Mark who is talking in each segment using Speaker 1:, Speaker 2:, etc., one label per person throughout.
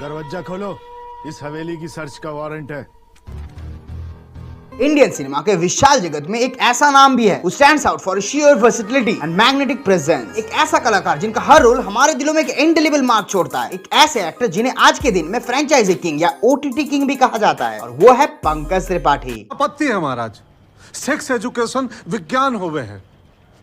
Speaker 1: दरवाजा खोलो, इस हवेली की सर्च का वारंट है।
Speaker 2: इंडियन सिनेमा के विशाल जगत में एक ऐसा नाम भी है who stands out for sheer versatility and magnetic presence। एक ऐसा कलाकार जिनका हर रोल हमारे दिलों में एक इंडेलिबल मार्क छोड़ता है। एक ऐसे एक्टर जिन्हें आज के दिन में फ्रेंचाइजी किंग या ओटीटी किंग भी कहा जाता है, और वो है पंकज त्रिपाठी।
Speaker 3: आपत्ति है महाराज, सेक्स एजुकेशन विज्ञान होवे है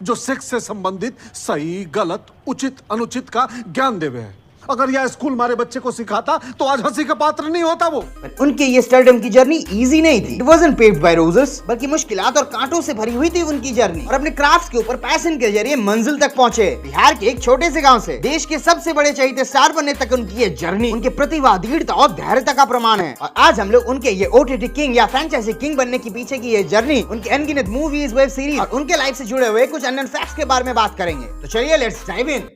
Speaker 3: जो सेक्स से संबंधित सही गलत उचित अनुचित का ज्ञान देवे है। अगर यह स्कूल हमारे बच्चे को सिखाता तो आज हंसी का पात्र नहीं होता वो।
Speaker 2: उनके ये स्टारडम की जर्नी इजी नहीं थी। It wasn't paved by roses, बल्कि मुश्किलात और कांटों से भरी हुई थी उनकी जर्नी। और अपने क्राफ्ट के ऊपर पैशन के जरिए मंजिल तक पहुंचे। बिहार के एक छोटे से गांव से देश के सबसे बड़े चहेते स्टार बनने तक उनकी ये जर्नी उनके प्रतिभा, दृढ़ता और धैर्यता का प्रमाण है। और आज हम लोग उनके ये ओटीटी किंग या फ्रेंचाइजी किंग बनने के पीछे की ये जर्नी, उनके अनगिनत मूवीज, वेब सीरीज और उनके लाइफ से जुड़े हुए कुछ अननोन फैक्ट्स के बारे में बात करेंगे। तो चलिए लेट्स डाइव इन।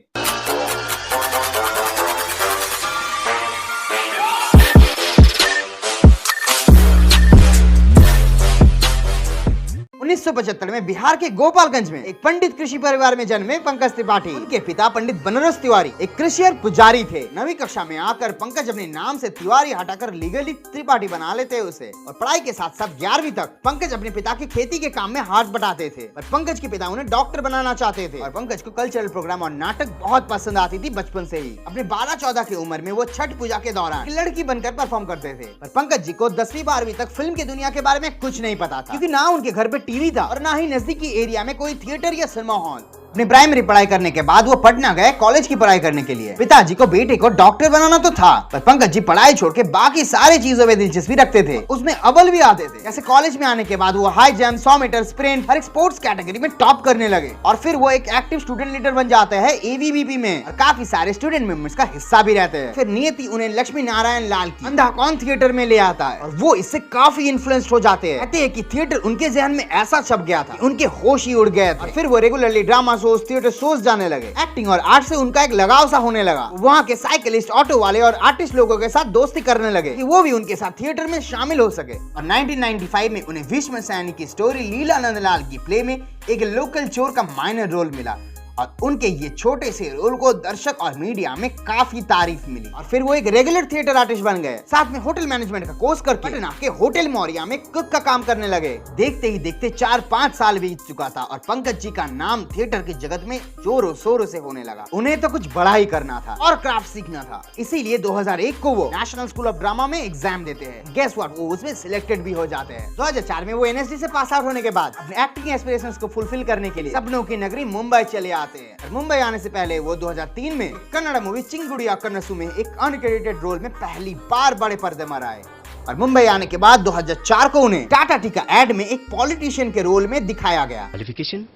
Speaker 2: 1975 में बिहार के गोपालगंज में एक पंडित कृषि परिवार में जन्मे पंकज त्रिपाठी। उनके पिता पंडित बनारस तिवारी एक कृषि और पुजारी थे। 9वीं कक्षा में आकर पंकज अपने नाम से तिवारी हटाकर लीगली त्रिपाठी बना लेते उसे। और पढ़ाई के साथ साथ 11वीं तक पंकज अपने पिता की खेती के काम में हाथ बटाते थे। पर पंकज के पिता उन्हें डॉक्टर बनाना चाहते थे। और पंकज को कल्चरल प्रोग्राम और नाटक बहुत पसंद आती थी बचपन से ही। अपने 12-14 की उम्र में वो छठ पूजा के दौरान लड़की बनकर परफॉर्म करते थे। पर पंकज जी को 10वीं-12वीं तक फिल्म की दुनिया के बारे में कुछ नहीं पता था, क्योंकि ना उनके घर पे टीवी था और ना ही नजदीकी एरिया में कोई थिएटर या सिनेमा हॉल। अपनी प्राइमरी पढ़ाई करने के बाद वो पटना गए कॉलेज की पढ़ाई करने के लिए। पिताजी को बेटे को डॉक्टर बनाना तो था, पर पंकज जी पढ़ाई छोड़ के बाकी सारी चीजों में दिलचस्पी रखते थे। उसमें अव्वल भी आते थे। जैसे कॉलेज में आने के बाद वो हाई जंप, 100 मीटर स्प्रिंट, हर एक स्पोर्ट्स कैटेगरी में टॉप करने लगे। और फिर वो एक एक्टिव स्टूडेंट लीडर बन जाते हैं एबीवीपी में, और काफी सारे स्टूडेंट मेंबर्स का हिस्सा भी रहते हैं। फिर नियति उन्हें लक्ष्मी नारायण लाल की अंधा कौन थिएटर में ले आता है, और वो इससे काफी इन्फ्लुएंस्ड हो जाते हैं। कहते हैं कि थिएटर उनके जहन में ऐसा छप गया था, उनके होश ही उड़ गए थे। फिर वो regularly drama shows, theatre shows जाने लगे। एक्टिंग और आर्ट से उनका एक लगाव सा होने लगा। वहाँ के साइकिलिस्ट, ऑटो वाले और आर्टिस्ट लोगों के साथ दोस्ती करने लगे कि वो भी उनके साथ थिएटर में शामिल हो सके। और 1995 में उन्हें भीष्म सैनी की स्टोरी लीला नंदलाल की प्ले में एक लोकल चोर का माइनर रोल मिला। और उनके ये छोटे से रोल को दर्शक और मीडिया में काफी तारीफ मिली। और फिर वो एक रेगुलर थिएटर आर्टिस्ट बन गए। साथ में होटल मैनेजमेंट का कोर्स करके पटना के होटल मौर्या में कुक का काम करने लगे। देखते ही देखते 4-5 साल बीत चुका था और पंकज जी का नाम थिएटर की जगत में जोरों शोरों से होने लगा। उन्हें तो कुछ बड़ा ही करना था और क्राफ्ट सीखना था। इसीलिए 2001 को वो नेशनल स्कूल ऑफ ड्रामा में एग्जाम देते हैं। गेस व्हाट, वो उसमें सिलेक्टेड भी हो जाते हैं। 2004 में वो एनएसडी से पास आउट होने के बाद अपने एक्टिंग एस्पिरेशंस को फुलफिल करने के लिए सपनों की नगरी मुंबई चले आते हैं। मुंबई आने से पहले वो 2003 में कन्नड़ मूवी चिंगुड़िया कन्नसु में एक अनक्रेडिटेड रोल में पहली बार बड़े पर्दे पर आए। और मुंबई आने के बाद 2004 को उन्हें टाटा टी का एड में एक पॉलिटिशियन के रोल में दिखाया गया।
Speaker 4: क्वालिफिकेशन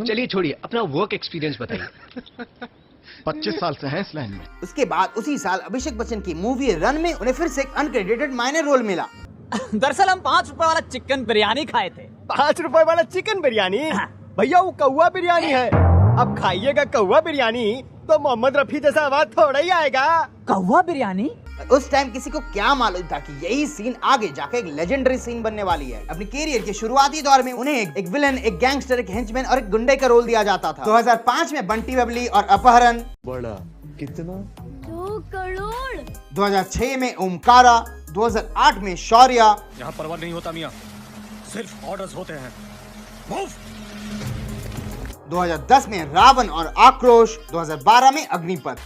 Speaker 4: चलिए छोड़िए, अपना वर्क एक्सपीरियंस बताइए।
Speaker 1: 25 साल से हैं इस लाइन में।
Speaker 2: उसके बाद उसी साल अभिषेक बच्चन की मूवी रन में उन्हें फिर से एक अनक्रेडिटेड माइनर रोल मिला।
Speaker 5: दरअसल हम 5 रुपए वाला चिकन बिरयानी खाए थे।
Speaker 6: 5 रुपए वाला चिकन बिरयानी? भैया वो कौवा बिरयानी है। अब खाइएगा कौवा बिरयानी तो मोहम्मद रफी जैसा आवाज थोड़ा ही आएगा।
Speaker 5: कौवा बिरयानी?
Speaker 2: उस टाइम किसी को क्या मालूम था कि यही सीन आगे जाकर एक लेजेंडरी सीन बनने वाली है। अपनी कैरियर के शुरुआती दौर में उन्हें एक विलन, एक गैंगस्टर, एक हेंचमैन और एक गुंडे का रोल दिया जाता था। 2005 में बंटी बबली और अपहरण।
Speaker 1: बड़ा कितना?
Speaker 7: 2 करोड़।
Speaker 2: 2006 में ओमकारा। 2008 में शौर्य।
Speaker 8: यहाँ परवाह नहीं होता मियाँ, सिर्फ ऑर्डर्स होते हैं। मूव।
Speaker 2: 2010 में रावण और आक्रोश। 2012 में अग्निपथ।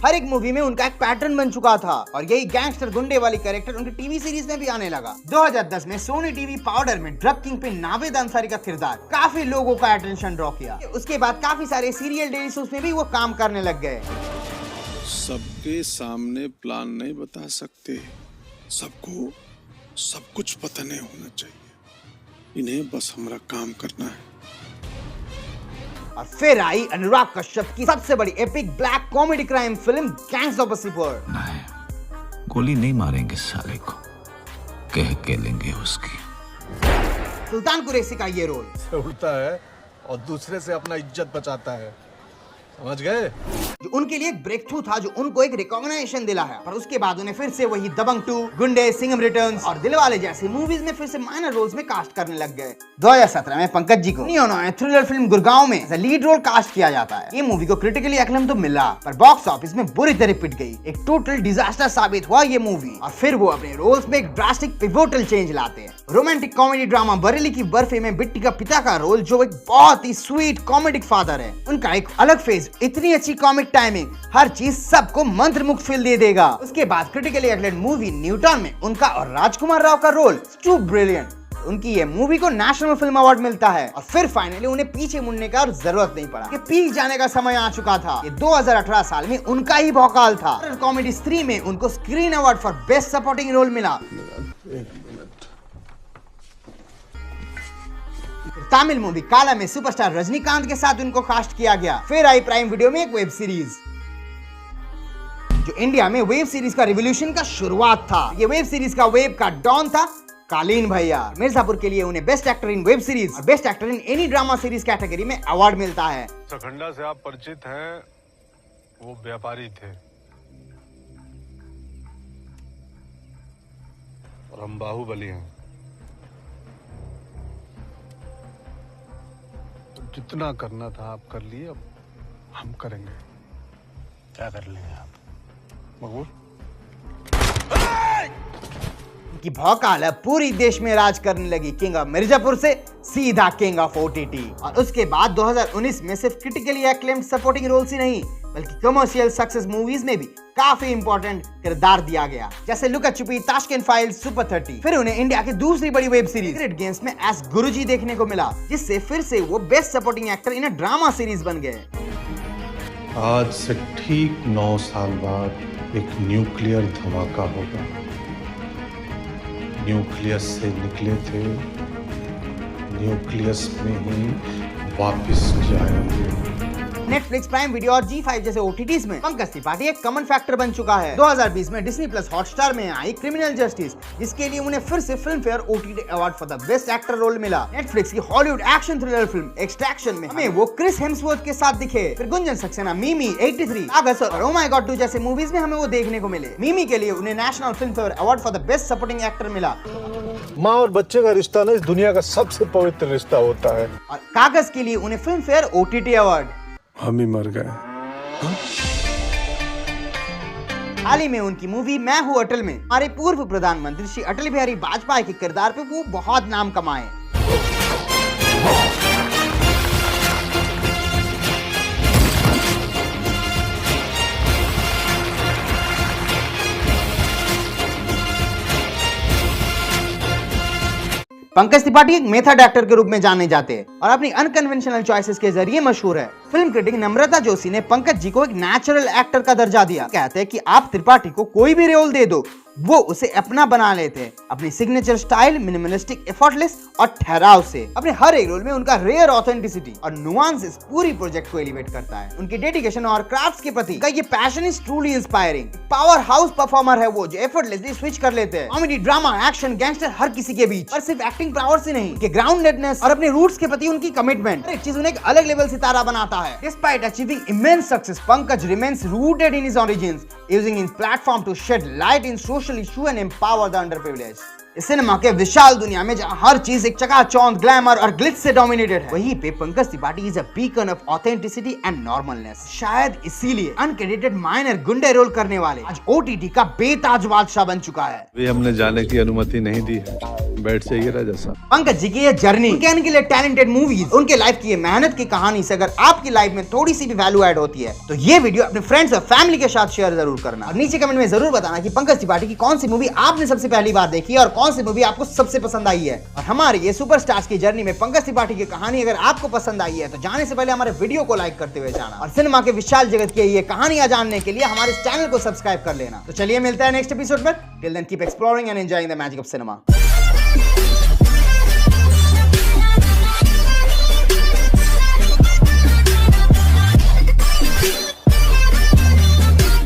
Speaker 2: हर एक मूवी में उनका एक पैटर्न बन चुका था और यही गैंगस्टर गुंडे वाली कैरेक्टर उनकी टीवी सीरीज में भी आने लगा। 2010 में सोनी टीवी पाउडर में ड्रग किंग पे नावेद अंसारी का किरदार काफी लोगों का अटेंशन ड्रॉ किया। उसके बाद काफी सारे सीरियल डेली शोज में भी वो काम करने लग गए।
Speaker 9: सबके सामने प्लान नहीं बता सकते, सबको सब कुछ पता नहीं होना चाहिए। इन्हें बस हमारा काम करना है।
Speaker 2: और फिर आई अनुराग कश्यप की सबसे बड़ी epic black comedy crime film gangs of Wasseypur.
Speaker 10: नहीं, गोली नहीं मारेंगे साले को, कह के लेंगे उसकी।
Speaker 2: सुल्तान कुरैशी का ये रोल
Speaker 3: उड़ता है और दूसरे से अपना इज्जत बचाता है। समझ गए?
Speaker 2: जो उनके लिए एक ब्रेक थ्रू था, जो उनको एक रिकॉग्निशन दिला है। पर उसके बाद उन्हें फिर से वही दबंग 2, गुंडे, सिंघम रिटर्न्स और दिलवाले जैसी मूवीज में फिर से माइनर रोल्स में कास्ट करने लग गए। 2017 में पंकज जी को नियो नॉय थ्रिलर फिल्म गुड़गांव में लीड रोल कास्ट किया जाता है। ये मूवी को क्रिटिकली एक्लेम तो मिला, पर बॉक्स ऑफिस में बुरी तरह पिट गई। एक टोटल डिजास्टर साबित हुआ ये मूवी, और फिर वो अपने रोल्स में एक ड्रास्टिक पिवोटल चेंज लाते हैं। रोमांटिक कॉमेडी ड्रामा बरेली की बर्फी में बिट्टी का पिता का रोल, जो एक बहुत ही स्वीट कॉमेडिक फादर है, उनका एक अलग फेज, इतनी अच्छी कॉमिक टाइमिंग, हर चीज सबको मंत्रमुग्ध फील दे देगा। उसके बाद क्रिटिकली एक्लेम्ड मूवी न्यूटन में उनका और राजकुमार राव का रोल टू ब्रिलियंट। उनकी ये मूवी को नेशनल फिल्म अवार्ड मिलता है, और फिर फाइनली उन्हें पीछे मुड़ने का जरूरत नहीं पड़ा कि पीक जाने का समय आ चुका था। ये 2018 साल में उनका ही भौकाल था। कॉमेडी स्त्री में उनको screen award for best supporting role मिला। तमिल मूवी काला में सुपरस्टार रजनीकांत के साथ उनको कास्ट किया गया। फिर आई प्राइम वीडियो में एक वेब सीरीज, जो इंडिया में वेब सीरीज का रिवॉल्यूशन का शुरुआत था। ये वेब सीरीज का वेब का डॉन था कालीन भैया। मिर्जापुर के लिए उन्हें best actor in web series और best actor in any drama series category में अवार्ड मिलता है।
Speaker 3: सखंडा से आप परिचित हैं, वो व्यापारी थे और हम बाहुबली हैं। तो जितना करना था आप कर लिए, अब हम करेंगे। क्या कर लेंगे आप? मकबूल?
Speaker 2: की भौकाल अब पूरी देश में राज करने लगी। किंग ऑफ मिर्जापुर से सीधा किंग ऑफ OTT। और उसके बाद 2019 में सिर्फ क्रिटिकली एक्लेम्ड सपोर्टिंग रोल्स ही नहीं, बल्कि कमर्शियल सक्सेस मूवीज में भी काफी इंपॉर्टेंट किरदार दिया गया, जैसे लुका छुपी, ताशकंद फाइल्स, सुपर 30। फिर उन्हें इंडिया की दूसरी बड़ी वेब सीरीज सीक्रेट गेम्स में एस गुरुजी देखने को मिला, जिससे फिर से वो best supporting actor in a drama series बन गए।
Speaker 9: आज से ठीक 9 साल बाद एक न्यूक्लियर धमाका होगा। न्यूक्लियस से निकले थे, न्यूक्लियस में ही वापस जाएंगे।
Speaker 2: नेटफ्लिक्स, प्राइम वीडियो और G5 जैसे OTTs में पंकज त्रिपाठी एक कॉमन फैक्टर बन चुका है। 2020 में डिज्नी प्लस हॉटस्टार में आई क्रिमिनल जस्टिस, जिसके लिए उन्हें फिर से Filmfare OTT award for the best actor role मिला। नेटफ्लिक्स की Hollywood action thriller film Extraction में हमें वो क्रिस हेम्सवर्थ के साथ दिखे। फिर गुंजन सक्सेना, मिमी, 83, अगस्त और ओ माय गॉड 2 जैसे मूवीज में हमें वो देखने को मिले। मिमी के लिए उन्हें national film fair award for the best supporting actor मिला।
Speaker 3: माँ और बच्चे का रिश्ता ना इस दुनिया का सबसे पवित्र रिश्ता होता है।
Speaker 2: और कागज के लिए उन्हें फिल्म फेयर OTT अवार्ड।
Speaker 9: हम ही मर गए।
Speaker 2: हाल ही में उनकी मूवी मैं हूँ अटल में हमारे पूर्व प्रधानमंत्री श्री अटल बिहारी वाजपेयी के किरदार पे वो बहुत नाम कमाए। पंकज त्रिपाठी एक मेथड एक्टर के रूप में जाने जाते हैं और अपनी अनकन्वेंशनल चॉइसेस के जरिए मशहूर है। फिल्म क्रिटिक नम्रता जोशी ने पंकज जी को एक नेचुरल एक्टर का दर्जा दिया। कहते हैं कि आप त्रिपाठी को कोई भी रोल दे दो, वो उसे अपना बना लेते हैं। अपनी सिग्नेचर स्टाइल, मिनिमलिस्टिक, एफर्टलेस और ठहराव से अपने हर एक रोल में उनका रेयर ऑथेंटिसिटी और नुआंसेस पूरी प्रोजेक्ट को एलिवेट करता है। उनकी डेडिकेशन और क्राफ्ट्स के प्रति का ये passion is truly inspiring. Power house performer है वो, जो एफर्टलेसली स्विच कर लेते हैं कॉमेडी, ड्रामा, एक्शन, गैंगस्टर हर किसी के बीच। और सिर्फ एक्टिंग पावर से नहीं, कि ग्राउंडेडनेस और अपने रूट्स के प्रति उनकी कमिटमेंट, हर एक चीज उन्हें एक अलग लेवल सितारा बनाता है। Despite achieving immense success, Pankaj remains rooted in his origins, using his platform to shed light in social issue and empower the underprivileged। इस सिनेमा के विशाल दुनिया में जहां हर चीज एक चकाचौंध, ग्लैमर और ग्लिट्स से डोमिनेटेड है, वहीं पे Pankaj Tripathi is a beacon of authenticity and normalness. शायद इसीलिए अनक्रेडिटेड माइनर गुंडे रोल करने वाले आज OTT का बेताज बादशाह बन चुका है।
Speaker 9: भी हमने जाने की अनुमति नहीं दी है, बैठ जाइए राजा साहब।
Speaker 2: पंकज जी की ये जर्नी, उनके लिए टैलेंटेड मूवीज, उनके लाइफ की ये मेहनत की कहानी से अगर आपकी लाइफ में थोड़ी सी भी वैल्यू ऐड होती है, तो ये वीडियो अपने फ्रेंड्स और फैमिली के साथ शेयर जरूर करना। और नीचे कमेंट में जरूर बताना कि पंकज त्रिपाठी की कौन सी मूवी आपने सबसे पहली बार देखी है और कौन सी मूवी आपको सबसे पसंद आई है। और हमारे ये सुपरस्टार्स की जर्नी में पंकज त्रिपाठी की कहानी अगर आपको पसंद आई है, तो जाने से पहले हमारे वीडियो को लाइक करते हुए जाना और सिनेमा के विशाल जगत की ये कहानियां जानने के लिए हमारे चैनल को सब्सक्राइब कर लेना। तो चलिए मिलता है नेक्स्ट एपिसोड में। Till then keep exploring and enjoying the magic of cinema.